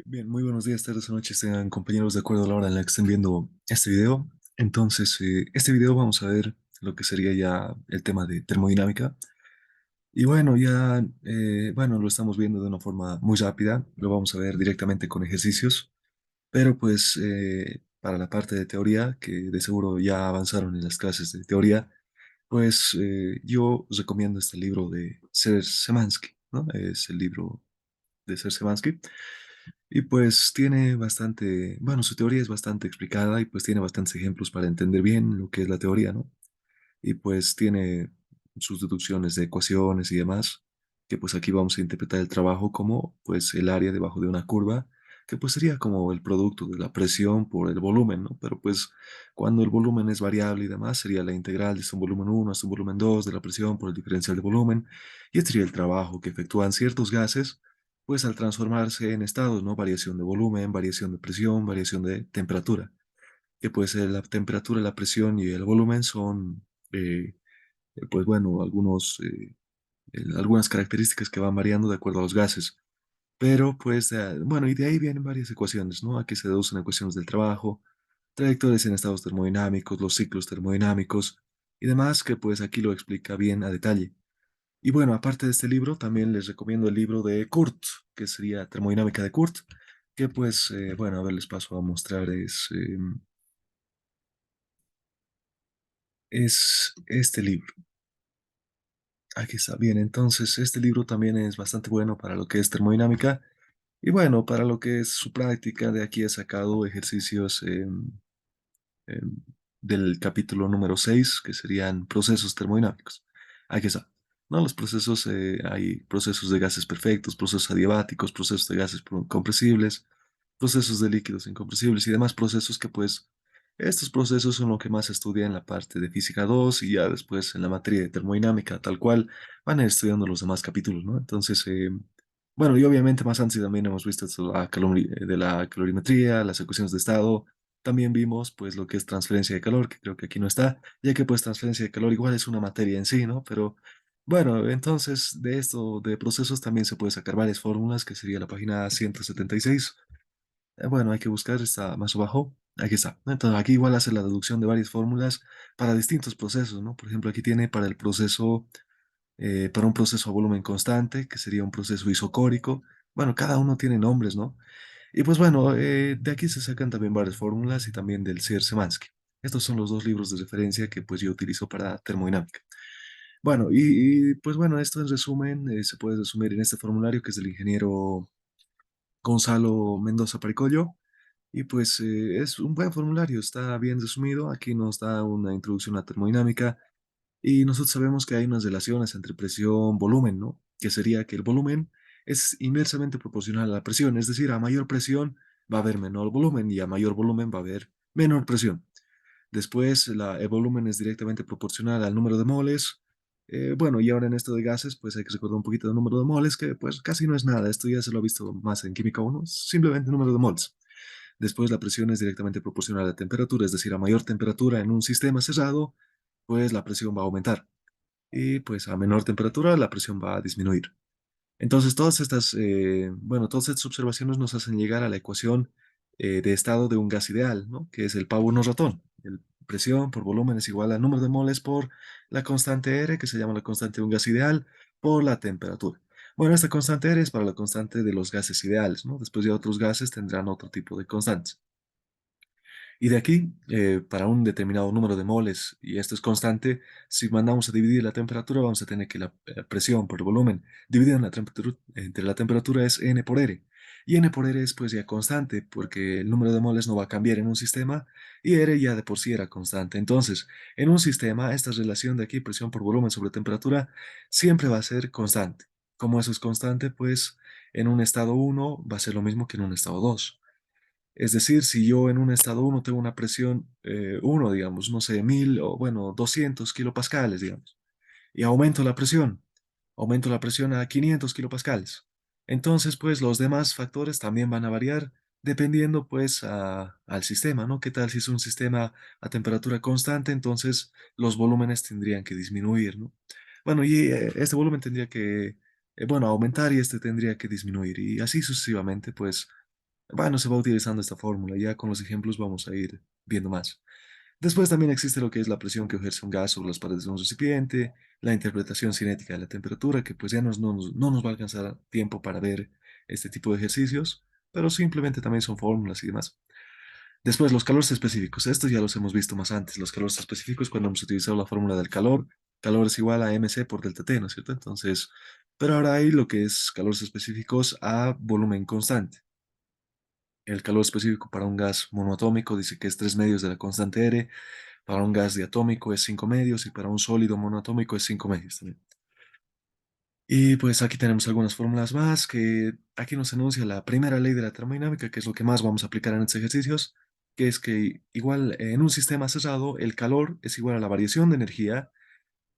Bien, muy buenos días, tardes o noches, tengan compañeros de acuerdo a la hora en la que estén viendo este video. Entonces, este video vamos a ver lo que sería ya el tema de termodinámica. Y bueno, ya, bueno, lo estamos viendo de una forma muy rápida, lo vamos a ver directamente con ejercicios, pero pues para la parte de teoría, que de seguro ya avanzaron en las clases de teoría, pues yo os recomiendo este libro de Ser Semansky, ¿no? Es el libro de Ser Semansky. Y pues tiene bastante, bueno, su teoría es bastante explicada y pues tiene bastantes ejemplos para entender bien lo que es la teoría, ¿no? Y pues tiene sus deducciones de ecuaciones y demás, que pues aquí vamos a interpretar el trabajo como pues el área debajo de una curva, que pues sería como el producto de la presión por el volumen, ¿no? Pero pues cuando el volumen es variable y demás, sería la integral de un volumen uno hasta un volumen 2 de la presión por el diferencial de volumen, y este sería el trabajo que efectúan ciertos gases, pues al transformarse en estados, ¿no? Variación de volumen, variación de presión, variación de temperatura, que pues la temperatura, la presión y el volumen son eh, pues bueno, algunas características que van variando de acuerdo a los gases. Pero pues, bueno, y de ahí vienen varias ecuaciones, ¿no? Aquí se deducen ecuaciones del trabajo, trayectorias en estados termodinámicos, los ciclos termodinámicos y demás, que pues aquí lo explica bien a detalle. Y bueno, aparte de este libro, también les recomiendo el libro de Kurt, que sería Termodinámica de Kurt, que pues, bueno, a ver, les paso a mostrar, es este libro. Aquí está bien, entonces este libro también es bastante bueno para lo que es termodinámica y bueno, para lo que es su práctica, de aquí he sacado ejercicios em, del capítulo número 6 que serían procesos termodinámicos. Aquí está. ¿No? Los procesos, hay procesos de gases perfectos, procesos adiabáticos, procesos de gases compresibles, procesos de líquidos incompresibles y demás procesos que pues estos procesos son lo que más se estudia en la parte de física 2 y ya después en la materia de termodinámica tal cual van a ir estudiando los demás capítulos, ¿no? Entonces, bueno, y obviamente más antes también hemos visto esto de la calorimetría, las ecuaciones de estado, también vimos pues lo que es transferencia de calor, que creo que aquí no está, ya que pues transferencia de calor igual es una materia en sí, ¿no? Pero bueno, entonces de esto de procesos también se puede sacar varias fórmulas, que sería la página 176. Bueno, hay que buscar, está más abajo, aquí está, ¿no? Entonces aquí igual hace la deducción de varias fórmulas para distintos procesos, ¿no? Por ejemplo, aquí tiene para el proceso, para un proceso a volumen constante, que sería un proceso isocórico. Bueno, cada uno tiene nombres, ¿no? Y pues bueno, de aquí se sacan también varias fórmulas y también del Szyr-Szymanski. Estos son los dos libros de referencia que pues yo utilizo para termodinámica. Bueno, pues bueno, esto en resumen se puede resumir en este formulario que es del ingeniero Gonzalo Mendoza Paricollo. Y pues es un buen formulario, está bien resumido. Aquí nos da una introducción a termodinámica y nosotros sabemos que hay unas relaciones entre presión, volumen, ¿no? Que sería que el volumen es inversamente proporcional a la presión, es decir, a mayor presión va a haber menor volumen y a mayor volumen va a haber menor presión. Después, el volumen es directamente proporcional al número de moles. Bueno, y ahora en esto de gases, pues hay que recordar un poquito del número de moles, que pues casi no es nada. Esto ya se lo ha visto más en química 1, es simplemente número de moles. Después, la presión es directamente proporcional a la temperatura, es decir, a mayor temperatura en un sistema cerrado, pues la presión va a aumentar. Y pues a menor temperatura, la presión va a disminuir. Entonces, bueno, todas estas observaciones nos hacen llegar a la ecuación de estado de un gas ideal, ¿no? Que es el Pavo no ratón. El presión por volumen es igual al número de moles por la constante R, que se llama la constante de un gas ideal, por la temperatura. Bueno, esta constante R es para la constante de los gases ideales, ¿no? Después ya otros gases tendrán otro tipo de constantes. Y de aquí, para un determinado número de moles, y esto es constante, si mandamos a dividir la temperatura, vamos a tener que la presión por el volumen dividida en la temperatura, entre la temperatura es N por R. Y N por R es pues ya constante, porque el número de moles no va a cambiar en un sistema, y R ya de por sí era constante. Entonces, en un sistema, esta relación de aquí, presión por volumen sobre temperatura, siempre va a ser constante. Como eso es constante, pues en un estado uno va a ser lo mismo que en un estado 2. Es decir, si yo en un estado uno tengo una presión 1, digamos, no sé, 1000 o bueno, 200 kilopascales, digamos, y aumento la presión a 500 kilopascales. Entonces, pues los demás factores también van a variar dependiendo pues al sistema, ¿no? ¿Qué tal si es un sistema a temperatura constante? Entonces los volúmenes tendrían que disminuir, ¿no? Bueno, y este volumen tendría que, bueno, aumentar y este tendría que disminuir y así sucesivamente, pues Bueno, se va utilizando esta fórmula, ya con los ejemplos vamos a ir viendo más. Después también existe lo que es la presión que ejerce un gas sobre las paredes de un recipiente, la interpretación cinética de la temperatura, que pues ya no nos va a alcanzar tiempo para ver este tipo de ejercicios, pero simplemente también son fórmulas y demás. Después, los calores específicos. Estos ya los hemos visto más antes. Los calores específicos, cuando hemos utilizado la fórmula del calor, calor es igual a mc por delta T, ¿no es cierto? Entonces, pero ahora hay lo que es calores específicos a volumen constante. El calor específico para un gas monoatómico dice que es 3 medios de la constante R, para un gas diatómico es 5 medios y para un sólido monoatómico es 5 medios también. Y pues aquí tenemos algunas fórmulas más que aquí nos enuncia la primera ley de la termodinámica, que es lo que más vamos a aplicar en estos ejercicios, que es que igual en un sistema cerrado el calor es igual a la variación de energía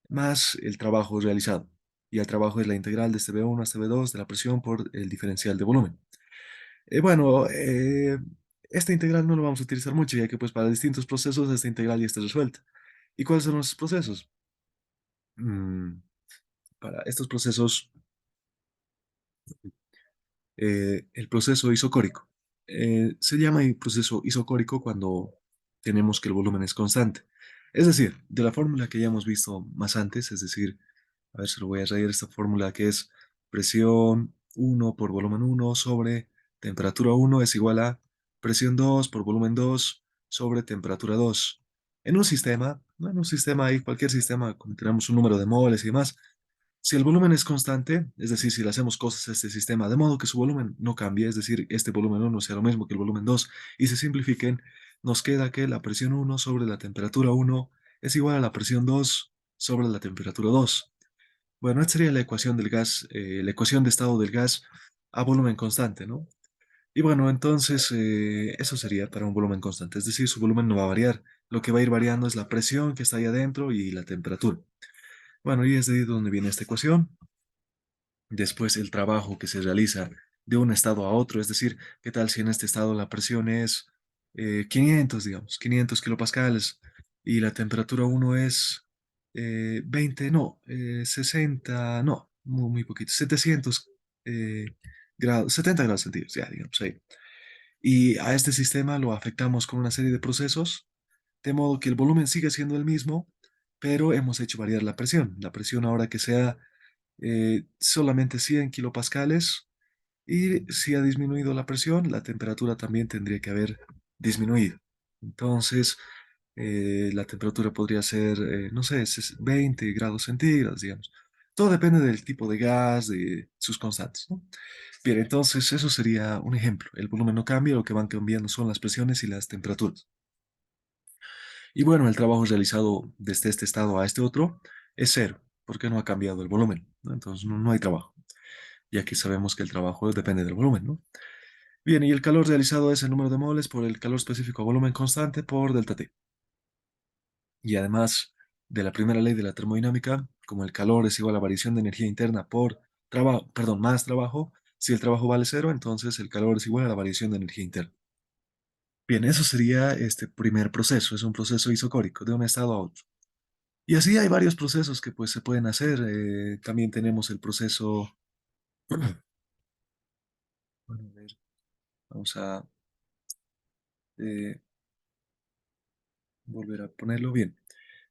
más el trabajo realizado. Y el trabajo es la integral de este V1 hasta V2 de la presión por el diferencial de volumen. Bueno, esta integral no lo vamos a utilizar mucho, ya que pues para distintos procesos esta integral ya está resuelta. ¿Y cuáles son los procesos? Mm, para estos procesos el proceso isocórico. Se llama el proceso isocórico cuando tenemos que el volumen es constante. Es decir, de la fórmula que ya hemos visto más antes, es decir, a ver si lo voy a rayar esta fórmula que es presión 1 por volumen 1 sobre temperatura 1 es igual a presión 2 por volumen 2 sobre temperatura 2. En un sistema, ¿no? En un sistema ahí, cualquier sistema, como tenemos un número de moles y demás, si el volumen es constante, es decir, si le hacemos cosas a este sistema de modo que su volumen no cambie, es decir, este volumen 1 sea lo mismo que el volumen 2 y se simplifiquen, nos queda que la presión 1 sobre la temperatura 1 es igual a la presión 2 sobre la temperatura 2. Bueno, esta sería la ecuación del gas, la ecuación de estado del gas a volumen constante, ¿no? Y bueno, entonces eso sería para un volumen constante, es decir, su volumen no va a variar. Lo que va a ir variando es la presión que está ahí adentro y la temperatura. Bueno, y es de ahí donde viene esta ecuación. Después el trabajo que se realiza de un estado a otro, es decir, ¿qué tal si en este estado la presión es 500, digamos, 500 kilopascales y la temperatura 1 es 20, no, 60, no, muy poquito, 700 grados, 70 grados centígrados, ya, digamos ahí. Y a este sistema lo afectamos con una serie de procesos, de modo que el volumen sigue siendo el mismo, pero hemos hecho variar la presión. La presión ahora que sea solamente 100 kilopascales y si ha disminuido la presión, la temperatura también tendría que haber disminuido. Entonces, la temperatura podría ser, no sé, 20 grados centígrados, digamos. Todo depende del tipo de gas, de sus constantes, ¿no? Bien, entonces eso sería un ejemplo. El volumen no cambia, lo que van cambiando son las presiones y las temperaturas. Y bueno, el trabajo realizado desde este estado a este otro es cero, porque no ha cambiado el volumen, ¿no? Entonces no hay trabajo. Y aquí sabemos que el trabajo depende del volumen, ¿no? Bien, y el calor realizado es el número de moles por el calor específico a volumen constante por delta T. Y además de la primera ley de la termodinámica, como el calor es igual a variación de energía interna por trabajo, perdón, más trabajo, si el trabajo vale cero, entonces el calor es igual a la variación de energía interna. Bien, eso sería este primer proceso, es un proceso isocórico de un estado a otro. Y así hay varios procesos que pues se pueden hacer. También tenemos el proceso, bueno, a ver, vamos a eh, volver a ponerlo bien.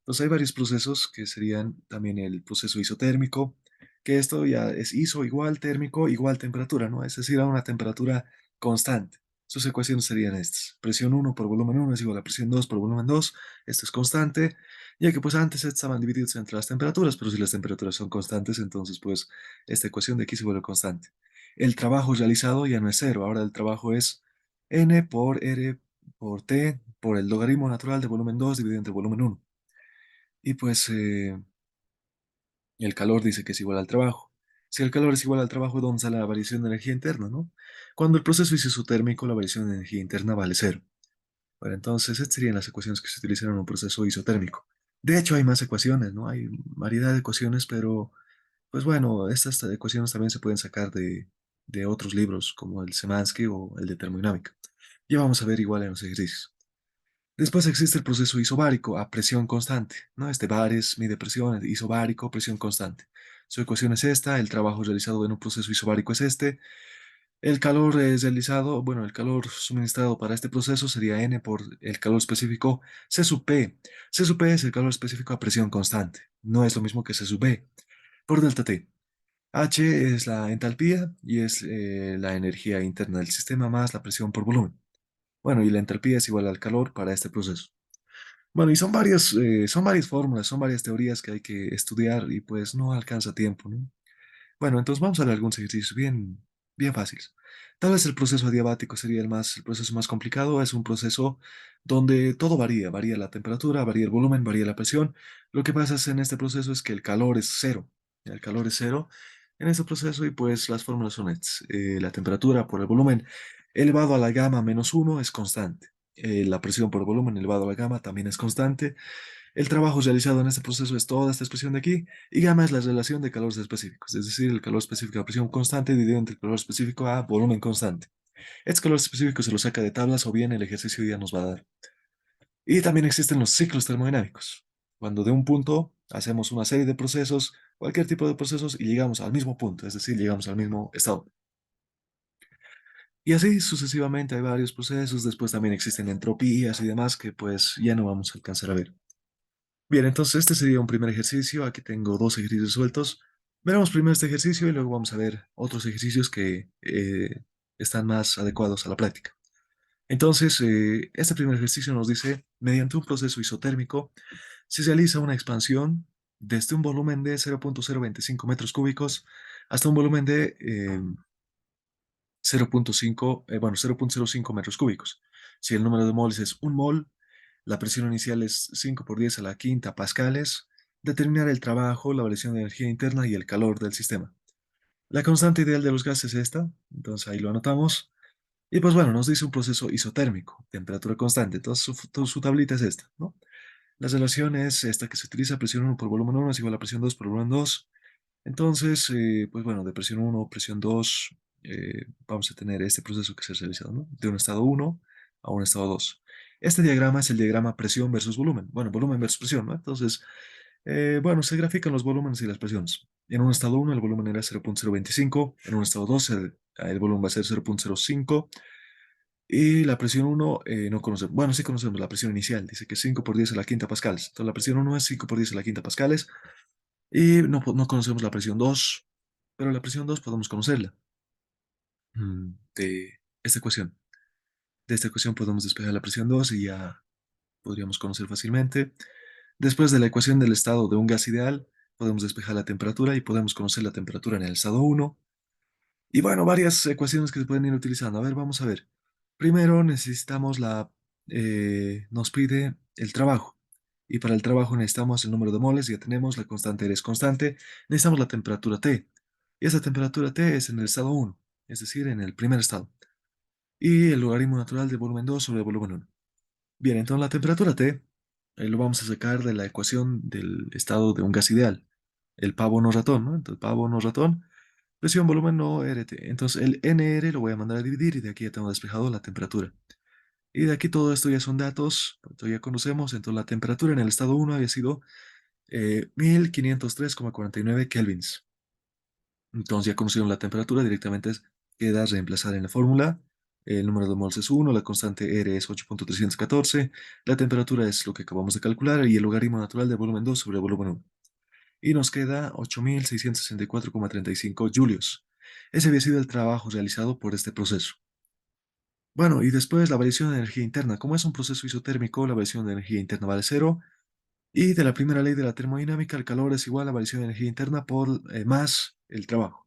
Entonces hay varios procesos que serían también el proceso isotérmico, que esto ya es iso igual térmico igual temperatura, ¿no? Es decir, a una temperatura constante. Sus ecuaciones serían estas. Presión 1 por volumen 1 es igual a presión 2 por volumen 2. Esto es constante, ya que pues antes estaban divididos entre las temperaturas, pero si las temperaturas son constantes, entonces pues esta ecuación de aquí se vuelve constante. El trabajo realizado ya no es cero, ahora el trabajo es N por R por T por el logaritmo natural de volumen 2 dividido entre volumen 1. Y pues el calor dice que es igual al trabajo. Si el calor es igual al trabajo, ¿dónde sale la variación de energía interna, no? Cuando el proceso es isotérmico, la variación de energía interna vale cero. Bueno, entonces, estas serían las ecuaciones que se utilizan en un proceso isotérmico. De hecho, hay más ecuaciones, ¿no? Hay variedad de ecuaciones, pero, pues bueno, estas ecuaciones también se pueden sacar de otros libros, como el Semansky o el de termodinámica. Ya vamos a ver igual en los ejercicios. Después existe el proceso isobárico a presión constante, ¿no? Este bares mide presión, isobárico, presión constante. Su ecuación es esta, el trabajo realizado en un proceso isobárico es este. El calor es deslizado, bueno, el calor suministrado para este proceso sería N por el calor específico C sub P. C sub P es el calor específico a presión constante. No es lo mismo que C sub B por delta T. H es la entalpía y es la energía interna del sistema más la presión por volumen. Bueno, y la entalpía es igual al calor para este proceso. Bueno, y son varias fórmulas, son varias teorías que hay que estudiar y pues no alcanza tiempo, ¿no? Bueno, entonces vamos a ver algunos ejercicios bien fáciles. Tal vez el proceso adiabático sería el proceso más complicado. Es un proceso donde todo varía, varía la temperatura, varía el volumen, varía la presión. Lo que pasa en este proceso es que el calor es cero. El calor es cero en este proceso y pues las fórmulas son estas. La temperatura por el volumen elevado a la gamma menos uno es constante. La presión por volumen elevado a la gamma también es constante. El trabajo realizado en este proceso es toda esta expresión de aquí, y gamma es la relación de calores específicos, es decir, el calor específico a presión constante dividido entre el calor específico a volumen constante. Este calor específico se lo saca de tablas o bien el ejercicio ya nos va a dar. Y también existen los ciclos termodinámicos, cuando de un punto hacemos una serie de procesos, cualquier tipo de procesos, y llegamos al mismo punto, es decir, llegamos al mismo estado. Y así sucesivamente hay varios procesos, después también existen entropías y demás que pues ya no vamos a alcanzar a ver. Bien, entonces este sería un primer ejercicio. Aquí tengo dos ejercicios sueltos. Veremos primero este ejercicio y luego vamos a ver otros ejercicios que están más adecuados a la práctica. Entonces, este primer ejercicio nos dice, mediante un proceso isotérmico, se realiza una expansión desde un volumen de 0.025 metros cúbicos hasta un volumen de 0.05 metros cúbicos. Si el número de moles es un mol, la presión inicial es 5 por 10 a la quinta pascales. Determinar el trabajo, la variación de energía interna y el calor del sistema. La constante ideal de los gases es esta, entonces ahí lo anotamos. Y pues bueno, nos dice un proceso isotérmico, temperatura constante, entonces su tablita es esta, ¿no? La relación es esta que se utiliza, presión uno por volumen uno es igual a presión 2 por volumen 2. Entonces, pues bueno, de presión uno presión 2 vamos a tener este proceso que se ha realizado, ¿no? De un estado uno a un estado 2. Este diagrama es el diagrama presión versus volumen. Bueno, volumen versus presión, ¿no? Entonces, bueno, se grafican los volúmenes y las presiones. En un estado uno el volumen era 0.025, en un estado 2 el volumen va a ser 0.05 y la presión uno no conocemos. Bueno, sí conocemos la presión inicial, dice que 5 por 10 a la quinta pascales. Entonces, la presión uno es 5 por 10 a la quinta pascales y no conocemos la presión 2, pero la presión 2 podemos conocerla de esta ecuación. De esta ecuación podemos despejar la presión 2 y ya podríamos conocer fácilmente. Después de la ecuación del estado de un gas ideal, podemos despejar la temperatura y podemos conocer la temperatura en el estado uno. Y bueno, varias ecuaciones que se pueden ir utilizando. A ver, vamos a ver. Primero necesitamos nos pide el trabajo. Y para el trabajo necesitamos el número de moles, ya tenemos, la constante R es constante. Necesitamos la temperatura T. Y esa temperatura T es en el estado uno, es decir, en el primer estado. Y el logaritmo natural de volumen 2 sobre volumen uno. Bien, entonces la temperatura T lo vamos a sacar de la ecuación del estado de un gas ideal. El pavo no ratón, ¿no? Entonces, pavo no ratón. Presión, volumen, no RT. Entonces el NR lo voy a mandar a dividir y de aquí ya tengo despejado la temperatura. Y de aquí todo esto ya son datos, esto ya conocemos. Entonces la temperatura en el estado uno había sido 1503,49 kelvins. Entonces ya conocieron la temperatura, directamente queda reemplazar en la fórmula. El número de mols es uno, la constante R es 8.314, la temperatura es lo que acabamos de calcular y el logaritmo natural de volumen 2 sobre volumen uno. Y nos queda 8.664,35 julios. Ese había sido el trabajo realizado por este proceso. Bueno, y después la variación de energía interna. Como es un proceso isotérmico, la variación de energía interna vale cero. Y de la primera ley de la termodinámica, el calor es igual a la variación de energía interna por más el trabajo.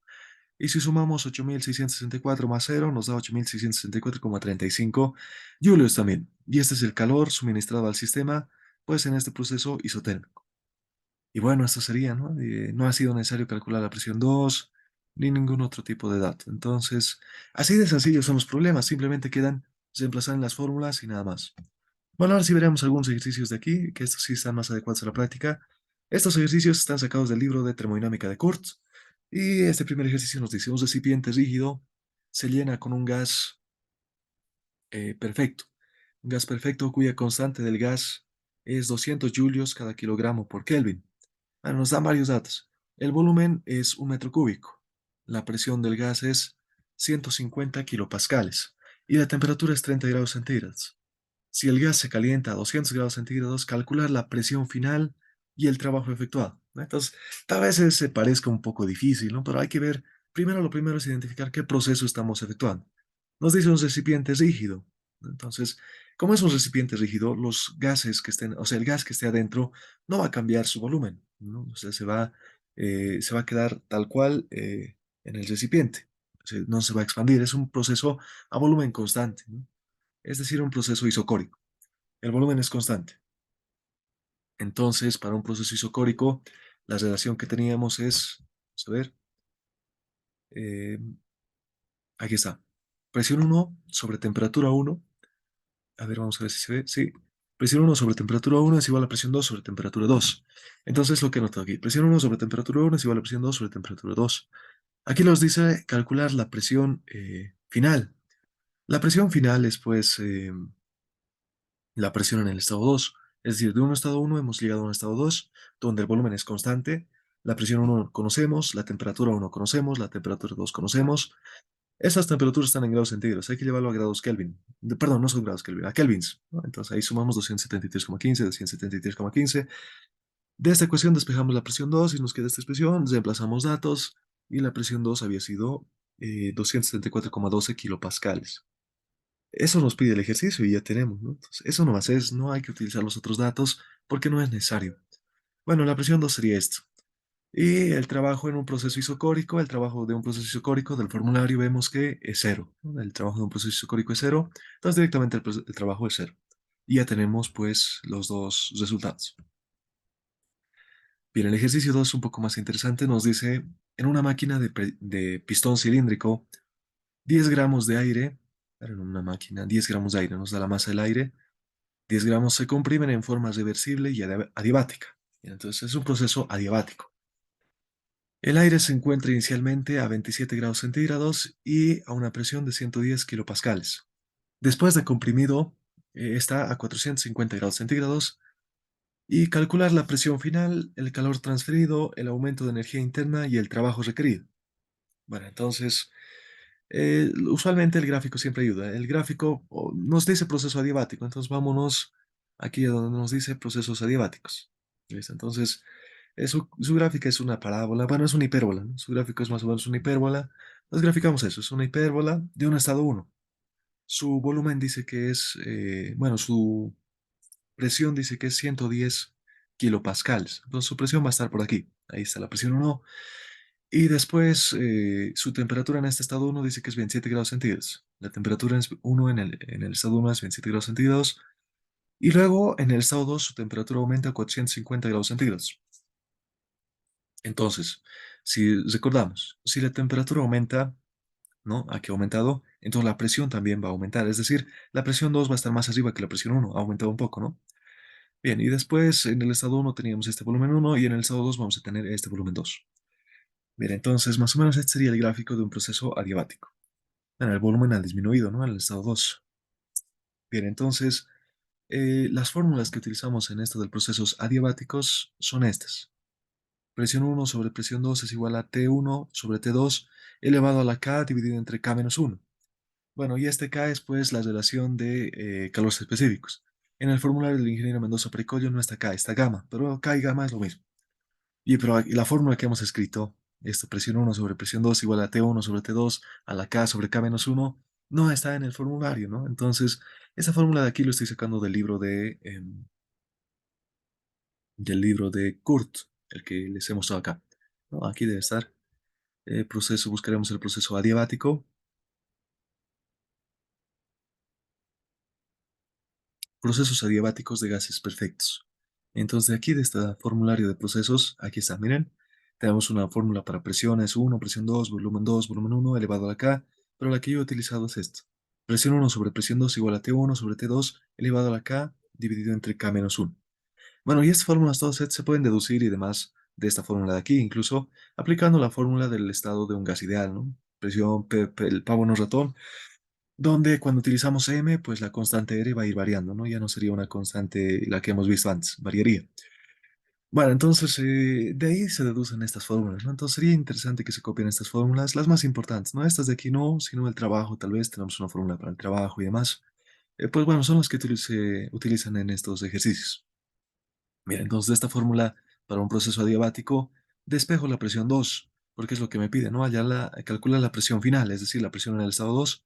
Y si sumamos 8.664 más cero, nos da 8.664,35 julios también. Y este es el calor suministrado al sistema, pues en este proceso isotérmico. Y bueno, esto sería, ¿no? No ha sido necesario calcular la presión 2 ni ningún otro tipo de dato. Entonces, así de sencillos son los problemas, simplemente quedan reemplazar en las fórmulas y nada más. Bueno, ahora sí veremos algunos ejercicios de aquí, que estos sí están más adecuados a la práctica. Estos ejercicios están sacados del libro de termodinámica de Kurtz. Y este primer ejercicio nos dice, un recipiente rígido se llena con un gas perfecto. Un gas perfecto cuya constante del gas es 200 julios cada kilogramo por Kelvin. Bueno, nos dan varios datos. El volumen es un metro cúbico. La presión del gas es 150 kilopascales y la temperatura es 30 grados centígrados. Si el gas se calienta a 200 grados centígrados, calcular la presión final y el trabajo efectuado, ¿no? Entonces, tal vez se parezca un poco difícil, ¿no? Pero hay que ver, primero lo primero es identificar qué proceso estamos efectuando. Nos dice un recipiente rígido, ¿no? Entonces, como es un recipiente rígido, los gases que estén, o sea, el gas que esté adentro no va a cambiar su volumen, ¿no? O sea, se va a quedar tal cual en el recipiente. O sea, no se va a expandir, es un proceso a volumen constante, ¿no? Es decir, un proceso isocórico. El volumen es constante. Entonces, para un proceso isocórico, la relación que teníamos es, vamos a ver, eh, aquí está, presión uno sobre temperatura uno. A ver, vamos a ver si se ve, sí, presión uno sobre temperatura uno es igual a presión 2 sobre temperatura 2. Entonces, lo que noto aquí, presión uno sobre temperatura uno es igual a presión 2 sobre temperatura 2. Aquí nos dice calcular la presión final. La presión final es, pues, la presión en el estado 2. Es decir, de un estado uno hemos llegado a un estado 2, donde el volumen es constante. La presión uno conocemos, la temperatura uno conocemos, la temperatura 2 conocemos. Esas temperaturas están en grados centígrados, hay que llevarlo a grados Kelvin. Perdón, no son grados Kelvin, a kelvins, ¿no? Entonces ahí sumamos 273,15, 273,15. De esta ecuación despejamos la presión 2 y nos queda esta expresión, reemplazamos datos y la presión 2 había sido 274,12 kilopascales. Eso nos pide el ejercicio y ya tenemos, ¿no? Entonces, eso nomás es, no hay que utilizar los otros datos porque no es necesario. Bueno, la presión 2 sería esto. Y el trabajo en un proceso isocórico, el trabajo de un proceso isocórico del formulario vemos que es cero, ¿no? El trabajo de un proceso isocórico es cero, entonces directamente el trabajo es cero. Y ya tenemos pues los dos resultados. Bien, el ejercicio 2 es un poco más interesante, nos dice, en una máquina de pistón cilíndrico, 10 gramos de aire, claro, en una máquina, 10 gramos de aire nos da la masa del aire. 10 gramos se comprimen en forma reversible y adiabática. Entonces es un proceso adiabático. El aire se encuentra inicialmente a 27 grados centígrados y a una presión de 110 kilopascales. Después de comprimido, está a 450 grados centígrados y calcular la presión final, el calor transferido, el aumento de energía interna y el trabajo requerido. Bueno, entonces usualmente el gráfico siempre ayuda. El gráfico nos dice proceso adiabático, entonces vámonos aquí a donde nos dice procesos adiabáticos. ¿Listo? Entonces, su gráfica es una parábola, bueno, es una hipérbola, ¿no? Su gráfico es más o menos una hipérbola. Nos graficamos eso, es una hipérbola de un estado uno. Su volumen dice que es, bueno, su presión dice que es 110 kilopascales. Entonces su presión va a estar por aquí. Ahí está la presión uno. Y después, su temperatura en este estado uno dice que es 27 grados centígrados. La temperatura es 1 en el estado uno es 27 grados centígrados. Y luego, en el estado 2 su temperatura aumenta a 450 grados centígrados. Entonces, si recordamos, si la temperatura aumenta, ¿no? Aquí ha aumentado, entonces la presión también va a aumentar. Es decir, la presión 2 va a estar más arriba que la presión uno, ha aumentado un poco, ¿no? Bien, y después en el estado uno teníamos este volumen uno y en el estado 2 vamos a tener este volumen 2. Bien, entonces más o menos este sería el gráfico de un proceso adiabático. Bueno, el volumen ha disminuido, ¿no? En el estado 2. Bien, entonces las fórmulas que utilizamos en esto de procesos adiabáticos son estas. Presión uno sobre presión 2 es igual a T1 sobre T2 elevado a la K dividido entre K menos uno. Bueno, y este K es pues la relación de calores específicos. En el formulario del ingeniero Mendoza Pericollo no está K, está gamma, pero K y gamma es lo mismo. Y pero la fórmula que hemos escrito, esto, presión uno sobre presión 2 igual a T1 sobre T2 a la K sobre K menos uno no está en el formulario, ¿no? Entonces, esa fórmula de aquí lo estoy sacando del libro de Kurt, el que les he mostrado acá, ¿no? Aquí debe estar. Proceso, buscaremos el proceso adiabático, procesos adiabáticos de gases perfectos. Entonces, de aquí, de este formulario de procesos, aquí está, miren, tenemos una fórmula para presiones uno presión 2 volumen uno elevado a la K, pero la que yo he utilizado es esta. Presión uno sobre presión 2 igual a T1 sobre T2 elevado a la K dividido entre K menos uno. Bueno, y estas fórmulas todas se pueden deducir y demás de esta fórmula de aquí, incluso aplicando la fórmula del estado de un gas ideal, ¿no? Presión, el pavo no ratón, donde cuando utilizamos m, pues la constante R va a ir variando, ¿no? Ya no sería una constante la que hemos visto antes, variaría. Bueno, entonces de ahí se deducen estas fórmulas, ¿no? Entonces sería interesante que se copien estas fórmulas, las más importantes, ¿no? Estas de aquí no, sino el trabajo, tal vez tenemos una fórmula para el trabajo y demás. Pues bueno, son las que se utilizan en estos ejercicios. Mira, entonces de esta fórmula para un proceso adiabático, despejo la presión 2 porque es lo que me pide, ¿no? Allá calcula la presión final, es decir, la presión en el estado 2.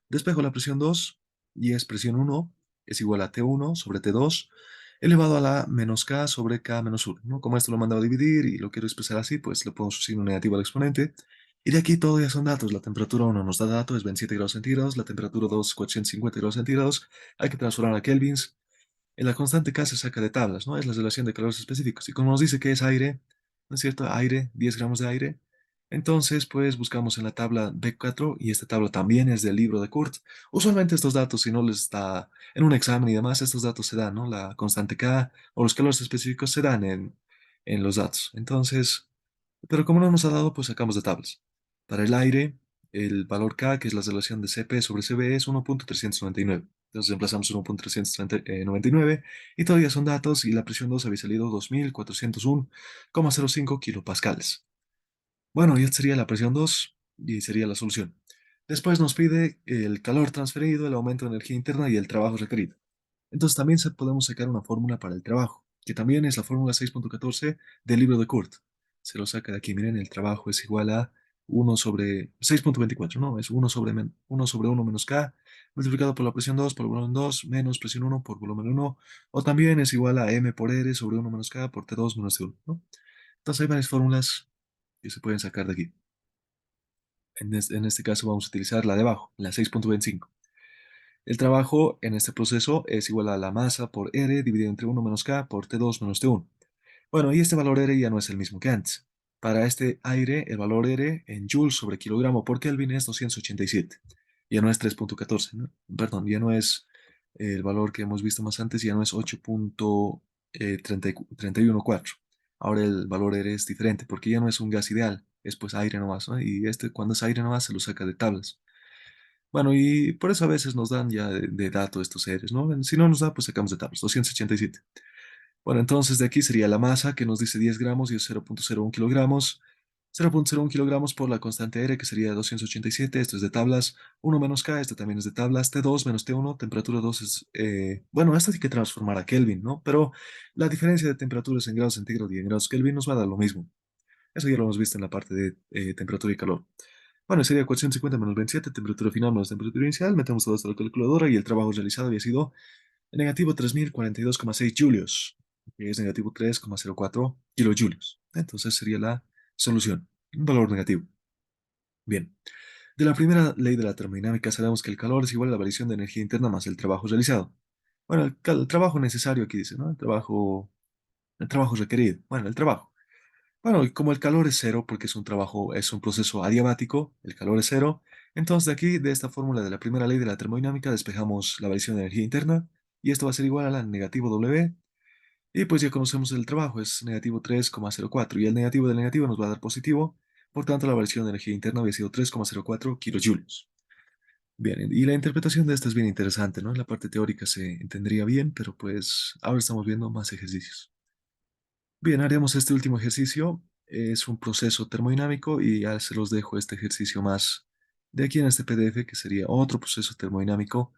Despejo la presión 2 y es presión 1 es igual a T1 sobre T2 elevado a la menos K sobre K menos 1, ¿no? Como esto lo he mandado a dividir y lo quiero expresar así, pues le pongo su signo negativo al exponente. Y de aquí todo ya son datos. La temperatura 1 nos da dato, es 27 grados centígrados. La temperatura 2, 450 grados centígrados. Hay que transformar a kelvins. En la constante K se saca de tablas, ¿no? Es la relación de calores específicos. Y como nos dice que es aire, ¿no es cierto? Aire, 10 gramos de aire. Entonces, pues buscamos en la tabla B4 y esta tabla también es del libro de Kurt. Usualmente estos datos, si no les está en un examen y demás, estos datos se dan, ¿no? La constante K o los calores específicos se dan en los datos. Entonces, pero como no nos ha dado, pues sacamos de tablas. Para el aire, el valor K, que es la relación de Cp sobre Cv, es 1.399. Entonces reemplazamos 1.399 y todavía son datos y la presión 2 había salido 2401,05 kilopascales. Bueno, y esta sería la presión 2 y sería la solución. Después nos pide el calor transferido, el aumento de energía interna y el trabajo requerido. Entonces también podemos sacar una fórmula para el trabajo, que también es la fórmula 6.14 del libro de Kurt. Se lo saca de aquí, miren, el trabajo es igual a 1 sobre 6.24, ¿no? Es 1 sobre 1 menos K, multiplicado por la presión 2 por volumen 2 menos presión 1 por volumen 1, o también es igual a M por R sobre 1 menos K por T2 menos T1, ¿no? Entonces hay varias fórmulas que se pueden sacar de aquí. En este caso vamos a utilizar la de abajo, la 6.25. El trabajo en este proceso es igual a la masa por R dividido entre 1 menos K por T2 menos T1. Bueno, y este valor R ya no es el mismo que antes. Para este aire, el valor R en joules sobre kilogramo por Kelvin es 287. Ya no es 3.14, ¿no? Perdón, ya no es el valor que hemos visto más antes, ya no es 8.314. Ahora el valor R es diferente porque ya no es un gas ideal, es pues aire nomás, ¿no? Y este cuando es aire nomás se lo saca de tablas. Bueno, y por eso a veces nos dan ya de dato estos seres, ¿no? Si no nos da, pues sacamos de tablas, 287. Bueno, entonces de aquí sería la masa que nos dice 10 gramos y es 0.01 kilogramos. 0.01 kilogramos por la constante R que sería 287, esto es de tablas. 1 menos K, esto también es de tablas. T2 menos T1, temperatura 2 es... bueno, esto hay que transformar a Kelvin, ¿no? Pero la diferencia de temperaturas en grados centígrados y en grados Kelvin nos va a dar lo mismo. Eso ya lo hemos visto en la parte de temperatura y calor. Bueno, sería 450 menos 27, temperatura final menos temperatura inicial. Metemos todo esto a la calculadora y el trabajo realizado había sido negativo 3042,6 julios, que es negativo 3,04 kilojulios. Entonces sería la solución, un valor negativo. Bien, de la primera ley de la termodinámica sabemos que el calor es igual a la variación de energía interna más el trabajo realizado. Bueno, el trabajo necesario aquí dice, ¿no? El trabajo requerido. Bueno, el trabajo. Bueno, y como el calor es cero, porque es un trabajo, es un proceso adiabático, el calor es cero, entonces de aquí, de esta fórmula de la primera ley de la termodinámica, despejamos la variación de energía interna, y esto va a ser igual a la negativo W, y pues ya conocemos el trabajo, es negativo 3,04, y el negativo del negativo nos va a dar positivo, por tanto la variación de energía interna había sido 3,04 kilojulios. Bien, y la interpretación de esto es bien interesante, ¿no? En la parte teórica se entendería bien, pero pues ahora estamos viendo más ejercicios. Bien, haremos este último ejercicio. Es un proceso termodinámico y ya se los dejo este ejercicio más de aquí en este PDF, que sería otro proceso termodinámico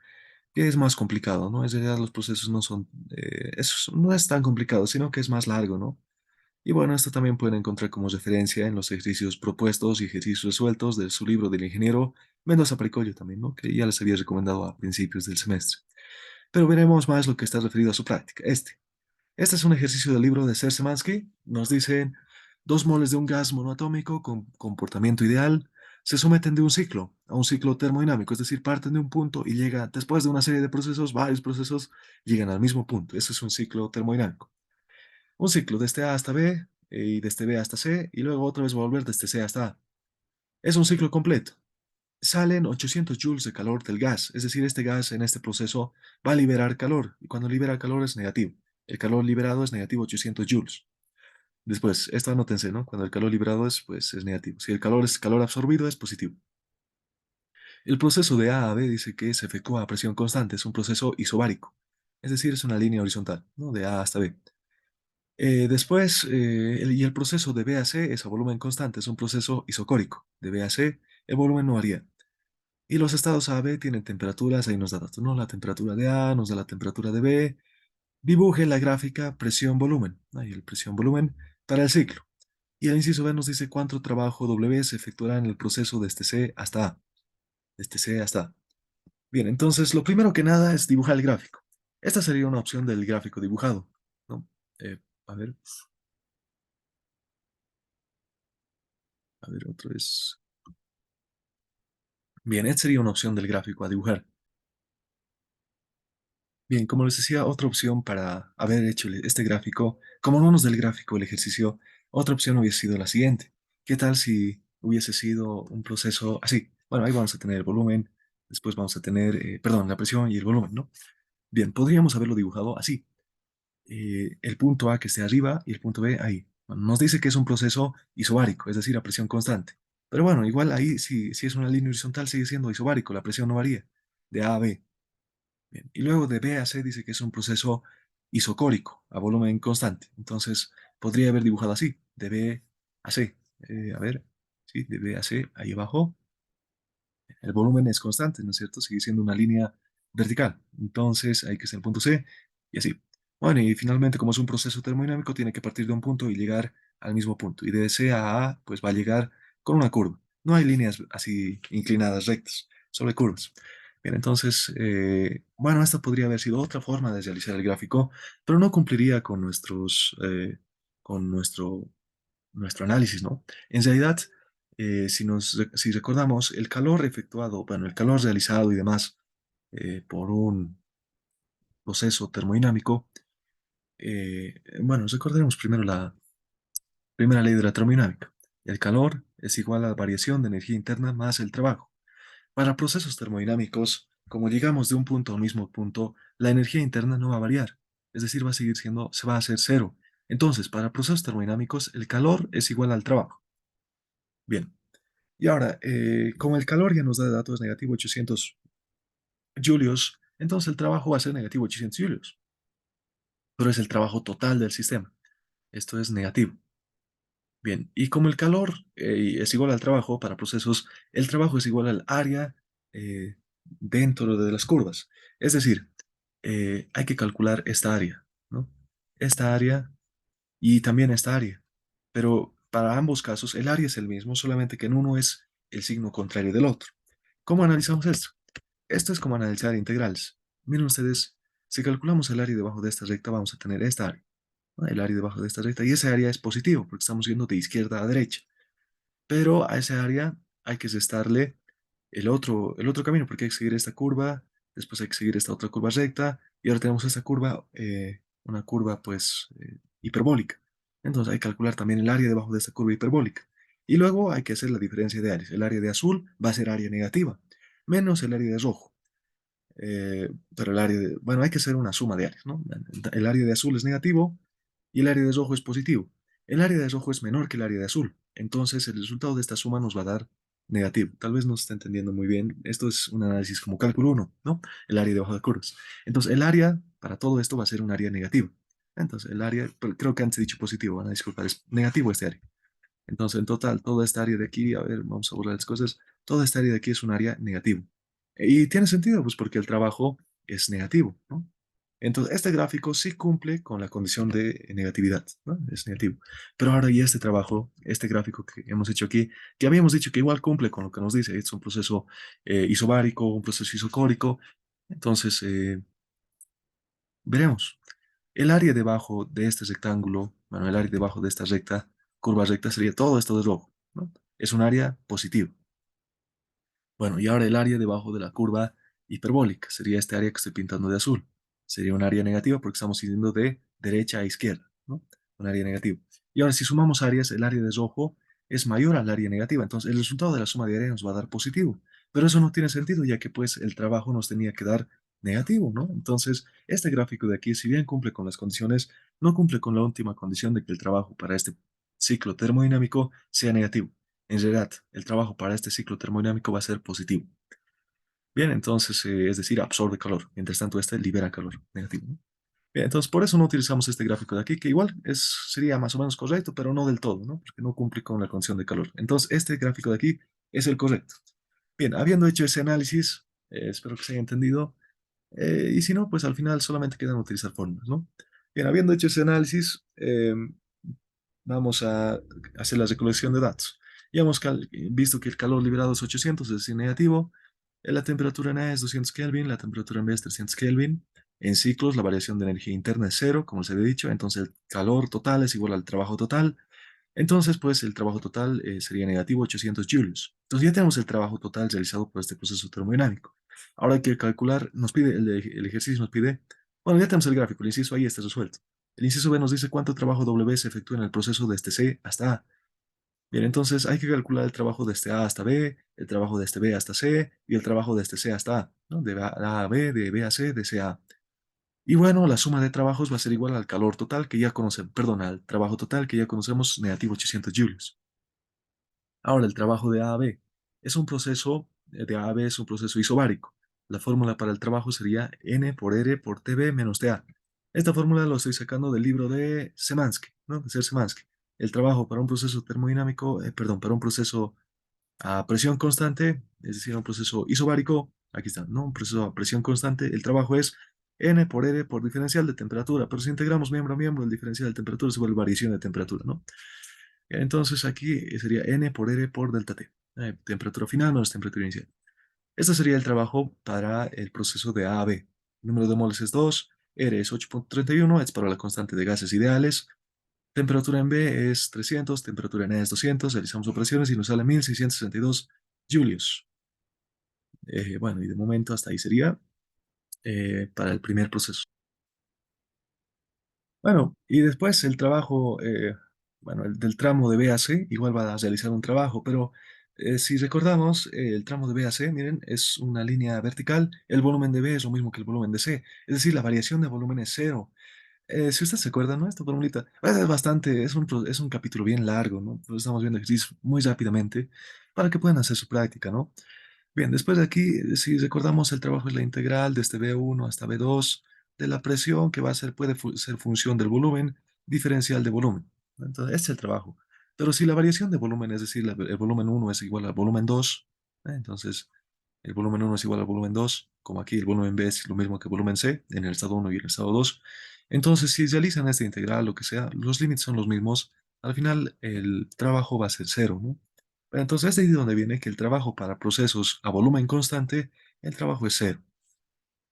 que es más complicado, ¿no? En realidad los procesos no son, no es tan complicado, sino que es más largo, ¿no? Y bueno, esto también pueden encontrar como referencia en los ejercicios propuestos y ejercicios resueltos de su libro del ingeniero Mendoza Pericollo también, ¿no? Que ya les había recomendado a principios del semestre. Pero veremos más lo que está referido a su práctica. Este es un ejercicio del libro de Semansky. Nos dicen 2 moles de un gas monoatómico con comportamiento ideal se someten de un ciclo a un ciclo termodinámico, es decir, parten de un punto y llega, después de una serie de procesos, varios procesos llegan al mismo punto. Ese es un ciclo termodinámico. Un ciclo desde A hasta B y desde B hasta C y luego otra vez volver desde C hasta A. Es un ciclo completo. Salen 800 joules de calor del gas, es decir, este gas en este proceso va a liberar calor y cuando libera calor es negativo. El calor liberado es negativo 800 joules. Después, esto anótense, ¿no? Cuando el calor liberado es, pues, es negativo. Si el calor es calor absorbido, es positivo. El proceso de A a B dice que se efectúa a presión constante, es un proceso isobárico, es decir, es una línea horizontal, ¿no? De A hasta B. Después, el proceso de B a C es a volumen constante, es un proceso isocórico. De B a C, el volumen no varía. Y los estados A, B tienen temperaturas, ahí nos da datos, ¿no? La temperatura de A nos da la temperatura de B. Dibuje la gráfica presión-volumen, ahí el presión-volumen para el ciclo. Y el inciso B nos dice cuánto trabajo W se efectuará en el proceso desde C hasta A. Desde C hasta A. Bien, entonces lo primero que nada es dibujar el gráfico. Esta sería una opción del gráfico dibujado, ¿no? Eh, a ver, otro es... Bien, esta sería una opción del gráfico a dibujar. Bien, como les decía, otra opción para haber hecho este gráfico, como no nos da el gráfico el ejercicio, otra opción hubiese sido la siguiente. ¿Qué tal si hubiese sido un proceso así? Bueno, ahí vamos a tener el volumen, después vamos a tener, perdón, la presión y el volumen, ¿no? Bien, podríamos haberlo dibujado así. El punto A que esté arriba y el punto B ahí. Bueno, nos dice que es un proceso isobárico, es decir, a presión constante. Pero bueno, igual ahí, si es una línea horizontal, sigue siendo isobárico, la presión no varía, de A a B. Bien. Y luego de B a C dice que es un proceso isocórico, a volumen constante. Entonces, podría haber dibujado así, de B a C. A ver, sí, de B a C, ahí abajo. El volumen es constante, ¿no es cierto? Sigue siendo una línea vertical. Entonces, hay que ser el punto C y así. Bueno, y finalmente, como es un proceso termodinámico, tiene que partir de un punto y llegar al mismo punto. Y de C a A, pues va a llegar con una curva. No hay líneas así inclinadas rectas, solo hay curvas. Bien, entonces, bueno, esta podría haber sido otra forma de realizar el gráfico, pero no cumpliría con con nuestro análisis, ¿no? En realidad, si recordamos, el calor efectuado, bueno, el calor realizado y demás por un proceso termodinámico, bueno, recordaremos primero la primera ley de la termodinámica. El calor es igual a la variación de energía interna más el trabajo. Para procesos termodinámicos, como llegamos de un punto a un mismo punto, la energía interna no va a variar, es decir, va a seguir siendo, se va a hacer cero. Entonces, para procesos termodinámicos, el calor es igual al trabajo. Bien. Y ahora, como el calor ya nos da datos negativo 800 julios, entonces el trabajo va a ser negativo 800 julios, pero es el trabajo total del sistema. Esto es negativo. Bien, y como el calor es igual al trabajo para procesos, el trabajo es igual al área dentro de las curvas. Es decir, hay que calcular esta área, ¿no? Esta área y también esta área. Pero para ambos casos, el área es el mismo, solamente que en uno es el signo contrario del otro. ¿Cómo analizamos esto? Esto es como analizar integrales. Miren ustedes, si calculamos el área debajo de esta recta, vamos a tener esta área, ¿no? El área debajo de esta recta, y esa área es positivo, porque estamos yendo de izquierda a derecha. Pero a esa área hay que restarle el otro camino, porque hay que seguir esta curva, después hay que seguir esta otra curva recta, y ahora tenemos esta curva, una curva pues hiperbólica. Entonces hay que calcular también el área debajo de esta curva hiperbólica. Y luego hay que hacer la diferencia de áreas. El área de azul va a ser área negativa, menos el área de rojo. Pero el área de, bueno, hay que hacer una suma de áreas, ¿no? El área de azul es negativo y el área de rojo es positivo. El área de rojo es menor que el área de azul, entonces el resultado de esta suma nos va a dar negativo. Tal vez no se está entendiendo muy bien. Esto es un análisis como cálculo uno, ¿no? El área debajo de curvas. Entonces el área para todo esto va a ser un área negativa. Entonces el área, pero creo que antes he dicho positivo, van a disculpar, es negativo este área. Entonces, en total, toda esta área de aquí, a ver, vamos a borrar las cosas, toda esta área de aquí es un área negativa. Y tiene sentido, pues porque el trabajo es negativo, ¿no? Entonces, este gráfico sí cumple con la condición de negatividad, ¿no? Es negativo. Pero ahora, y este trabajo, este gráfico que hemos hecho aquí, que habíamos dicho que igual cumple con lo que nos dice, es un proceso isobárico, un proceso isocórico. Entonces, veremos. El área debajo de este rectángulo, bueno, el área debajo de esta recta, curva recta, sería todo esto de rojo, ¿no? Es un área positiva. Bueno, y ahora el área debajo de la curva hiperbólica sería este área que estoy pintando de azul. Sería un área negativa porque estamos yendo de derecha a izquierda, ¿no? Un área negativa. Y ahora si sumamos áreas, el área de rojo es mayor al área negativa. Entonces el resultado de la suma de áreas nos va a dar positivo. Pero eso no tiene sentido ya que pues el trabajo nos tenía que dar negativo, ¿no? Entonces este gráfico de aquí, si bien cumple con las condiciones, no cumple con la última condición de que el trabajo para este ciclo termodinámico sea negativo. En realidad, el trabajo para este ciclo termodinámico va a ser positivo. Bien, entonces, es decir, absorbe calor. Mientras tanto, este libera calor negativo, ¿no? Bien, entonces por eso no utilizamos este gráfico de aquí, que igual sería más o menos correcto, pero no del todo, ¿no? Porque no cumple con la condición de calor. Entonces este gráfico de aquí es el correcto. Bien, habiendo hecho ese análisis, espero que se haya entendido, y si no, pues al final solamente quedan utilizar fórmulas, ¿no? Bien, habiendo hecho ese análisis, vamos a hacer la recolección de datos. Ya hemos visto que el calor liberado es 800, es decir, negativo. La temperatura en A es 200 Kelvin, la temperatura en B es 300 Kelvin. En ciclos, la variación de energía interna es cero, como les había dicho. Entonces, el calor total es igual al trabajo total. Entonces, pues, el trabajo total sería negativo 800 julios. Entonces, ya tenemos el trabajo total realizado por este proceso termodinámico. Ahora hay que calcular, nos pide, el ejercicio nos pide, bueno, ya tenemos el gráfico, el inciso ahí está resuelto. El inciso B nos dice cuánto trabajo W se efectúa en el proceso desde C hasta A. Bien, entonces hay que calcular el trabajo desde A hasta B, el trabajo desde B hasta C y el trabajo desde C hasta A, ¿no? De A a B, de B a C, de C a A. Y bueno, la suma de trabajos va a ser igual al calor total que ya conocemos, perdón, al trabajo total que ya conocemos, negativo 800 julios. Ahora, el trabajo de A a B es un proceso, de A a B es un proceso isobárico. La fórmula para el trabajo sería N por R por TB menos TA. Esta fórmula lo estoy sacando del libro de Szymanski, ¿no? De Ser Szymanski. El trabajo para un proceso termodinámico, perdón, para un proceso a presión constante, es decir, un proceso isobárico, aquí está, ¿no? Un proceso a presión constante, el trabajo es N por R por diferencial de temperatura, pero si integramos miembro a miembro, el diferencial de temperatura se vuelve variación de temperatura, ¿no? Entonces aquí sería N por R por delta T. Temperatura final menos temperatura inicial. Este sería el trabajo para el proceso de A a B. El número de moles es 2, R es 8,31, es para la constante de gases ideales. Temperatura en B es 300, temperatura en A es 200. Realizamos operaciones y nos sale 1662 julios. Bueno, y de momento hasta ahí sería para el primer proceso. Bueno, y después el trabajo, bueno, el del tramo de B a C, igual va a realizar un trabajo, pero si recordamos, el tramo de B a C, miren, es una línea vertical, el volumen de B es lo mismo que el volumen de C, es decir, la variación de volumen es cero. Si usted se acuerda, ¿no? Esta formulita es bastante, es un capítulo bien largo, ¿no? Pero estamos viendo ejercicios muy rápidamente para que puedan hacer su práctica, ¿no? Bien, después de aquí, si recordamos, el trabajo es la integral desde B1 hasta B2 de la presión que va a ser, puede ser función del volumen diferencial de volumen. Entonces, este es el trabajo. Pero si la variación de volumen, es decir, el volumen 1 es igual al volumen 2, entonces el volumen 1 es igual al volumen 2, como aquí el volumen B es lo mismo que el volumen C, en el estado 1 y en el estado 2. Entonces, si realizan esta integral, lo que sea, los límites son los mismos, al final el trabajo va a ser cero, ¿no? Entonces, es de ahí donde viene que el trabajo para procesos a volumen constante, el trabajo es cero.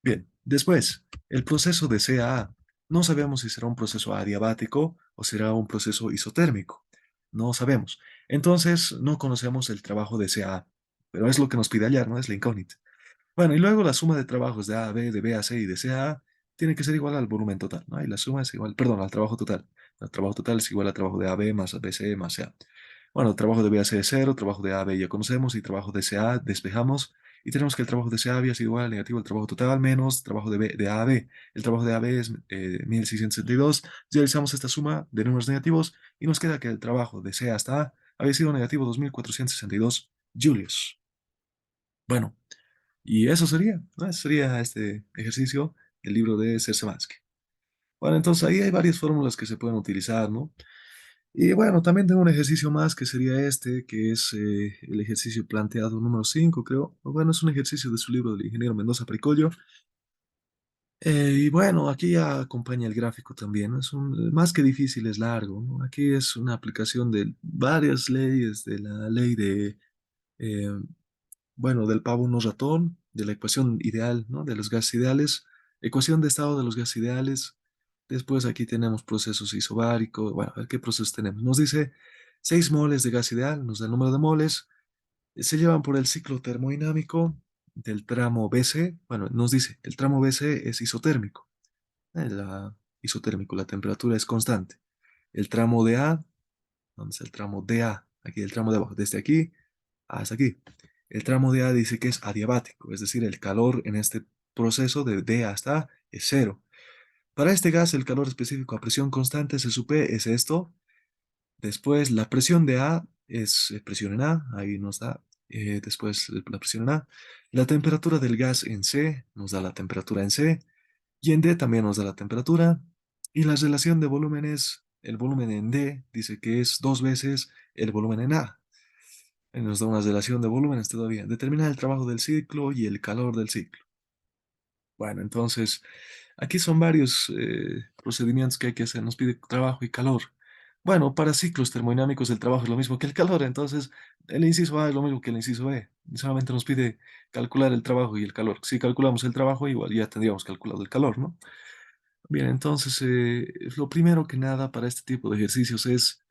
Bien, después, el proceso de C a A. No sabemos si será un proceso adiabático o será un proceso isotérmico. No sabemos. Entonces, no conocemos el trabajo de C a A, pero es lo que nos pide hallar, ¿no? Es la incógnita. Bueno, y luego la suma de trabajos de A a B, de B a C y de C a A tiene que ser igual al volumen total, ¿no? Y la suma es igual, perdón, al trabajo total. El trabajo total es igual al trabajo de AB más BC más CA. Bueno, el trabajo de BAC es cero, trabajo de AB ya conocemos y trabajo de CA despejamos. Y tenemos que el trabajo de CA había sido igual al negativo del trabajo total menos trabajo de AB. El trabajo de AB es 1662. Realizamos esta suma de números negativos y nos queda que el trabajo de C hasta A había sido negativo 2462 julios. Bueno. Y eso sería, ¿no? Ese sería este ejercicio, el libro de Szymanski. Bueno, entonces ahí hay varias fórmulas que se pueden utilizar, ¿no? Y bueno, también tengo un ejercicio más que sería este, que es el ejercicio planteado número 5 creo. Bueno, es un ejercicio de su libro del ingeniero Mendoza Pricollo. Y bueno, aquí ya acompaña el gráfico también, ¿no? Es más que difícil, es largo, ¿no? Aquí es una aplicación de varias leyes de la ley de eh, bueno, del pavo no ratón, de la ecuación ideal, ¿no? De los gases ideales, ecuación de estado de los gases ideales. Después aquí tenemos procesos isobáricos. Bueno, a ver qué procesos tenemos. Nos dice 6 moles de gas ideal, nos da el número de moles. Se llevan por el ciclo termodinámico del tramo BC. Bueno, nos dice, el tramo BC es isotérmico. Isotérmico, la temperatura es constante. El tramo DA, ¿dónde está el tramo DA? Aquí el tramo de abajo, desde aquí hasta aquí. El tramo de A dice que es adiabático, es decir, el calor en este proceso de D hasta A es cero. Para este gas, el calor específico a presión constante, se supe, es esto. Después, la presión de A es presión en A, ahí nos da. Después, la presión en A. La temperatura del gas en C nos da la temperatura en C. Y en D también nos da la temperatura. Y la relación de volúmenes, el volumen en D dice que es dos veces el volumen en A. Nos da una relación de volúmenes todavía. Determinar el trabajo del ciclo y el calor del ciclo. Bueno, entonces, aquí son varios procedimientos que hay que hacer. Nos pide trabajo y calor. Bueno, para ciclos termodinámicos el trabajo es lo mismo que el calor, entonces el inciso A es lo mismo que el inciso B. Solamente nos pide calcular el trabajo y el calor. Si calculamos el trabajo, igual ya tendríamos calculado el calor, ¿no? Bien, entonces, lo primero que nada para este tipo de ejercicios es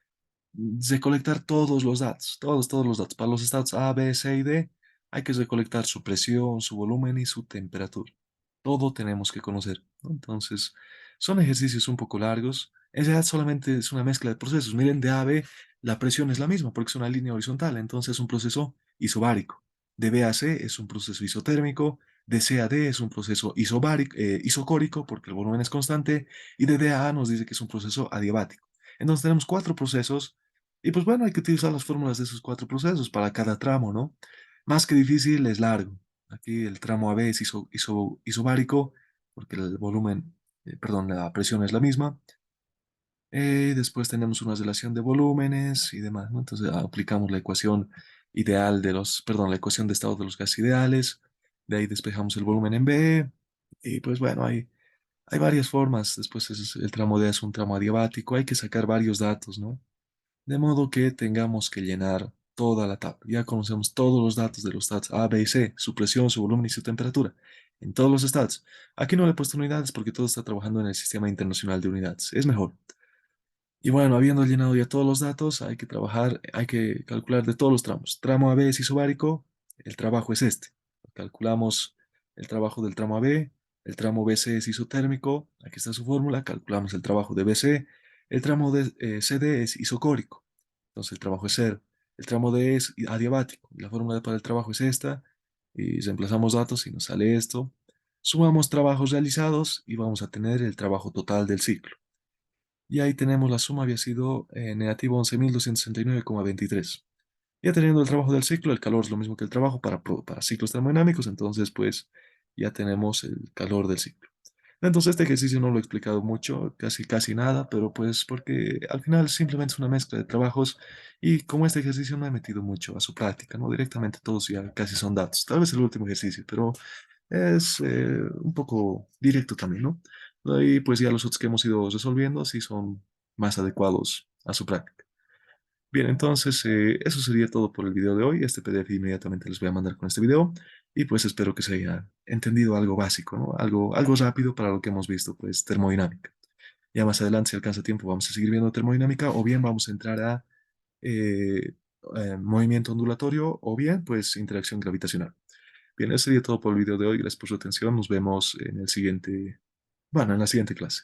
recolectar todos los datos, todos los datos. Para los estados A, B, C y D hay que recolectar su presión, su volumen y su temperatura. Todo tenemos que conocer, ¿no? Entonces, son ejercicios un poco largos. En realidad solamente es una mezcla de procesos. Miren, de A a B la presión es la misma porque es una línea horizontal, entonces es un proceso isobárico. De B a C es un proceso isotérmico. De C a D es un proceso isocórico porque el volumen es constante. Y de D a A nos dice que es un proceso adiabático. Entonces tenemos cuatro procesos y pues bueno, hay que utilizar las fórmulas de esos cuatro procesos para cada tramo, ¿no? Más que difícil es largo. Aquí el tramo AB es isobárico, porque el volumen, perdón, la presión es la misma. Después tenemos una relación de volúmenes y demás, ¿no? Entonces aplicamos la ecuación ideal de los, perdón, la ecuación de estado de los gases ideales. De ahí despejamos el volumen en B. Y pues bueno, hay varias formas. Después el tramo D es un tramo adiabático. Hay que sacar varios datos, ¿no? De modo que tengamos que llenar toda la tabla. Ya conocemos todos los datos de los stats A, B y C, su presión, su volumen y su temperatura. En todos los stats. Aquí no le he puesto unidades porque todo está trabajando en el Sistema Internacional de Unidades. Es mejor. Y bueno, habiendo llenado ya todos los datos, hay que trabajar, hay que calcular de todos los tramos. Tramo AB es isobárico, el trabajo es este. Calculamos el trabajo del tramo AB, el tramo BC es isotérmico, aquí está su fórmula, calculamos el trabajo de BC, el tramo de CD es isocórico, entonces el trabajo es cero. El tramo D es adiabático, la fórmula para el trabajo es esta, y reemplazamos datos y nos sale esto. Sumamos trabajos realizados y vamos a tener el trabajo total del ciclo. Y ahí tenemos la suma había sido negativo 11.269,23. Ya teniendo el trabajo del ciclo, el calor es lo mismo que el trabajo para ciclos termodinámicos, entonces pues ya tenemos el calor del ciclo. Entonces este ejercicio no lo he explicado mucho, casi nada, pero pues porque al final simplemente es una mezcla de trabajos y como este ejercicio no he metido mucho a su práctica, ¿no? Directamente todos ya casi son datos, tal vez el último ejercicio, pero es un poco directo también, ¿no? Y pues ya los otros que hemos ido resolviendo sí son más adecuados a su práctica. Bien, entonces eso sería todo por el video de hoy. Este PDF inmediatamente les voy a mandar con este video y pues espero que se haya entendido algo básico, ¿no? Algo rápido para lo que hemos visto, pues termodinámica. Ya más adelante, si alcanza tiempo, vamos a seguir viendo termodinámica o bien vamos a entrar a eh, movimiento ondulatorio o bien pues interacción gravitacional. Bien, eso sería todo por el video de hoy. Gracias por su atención. Nos vemos en el siguiente, bueno, en la siguiente clase.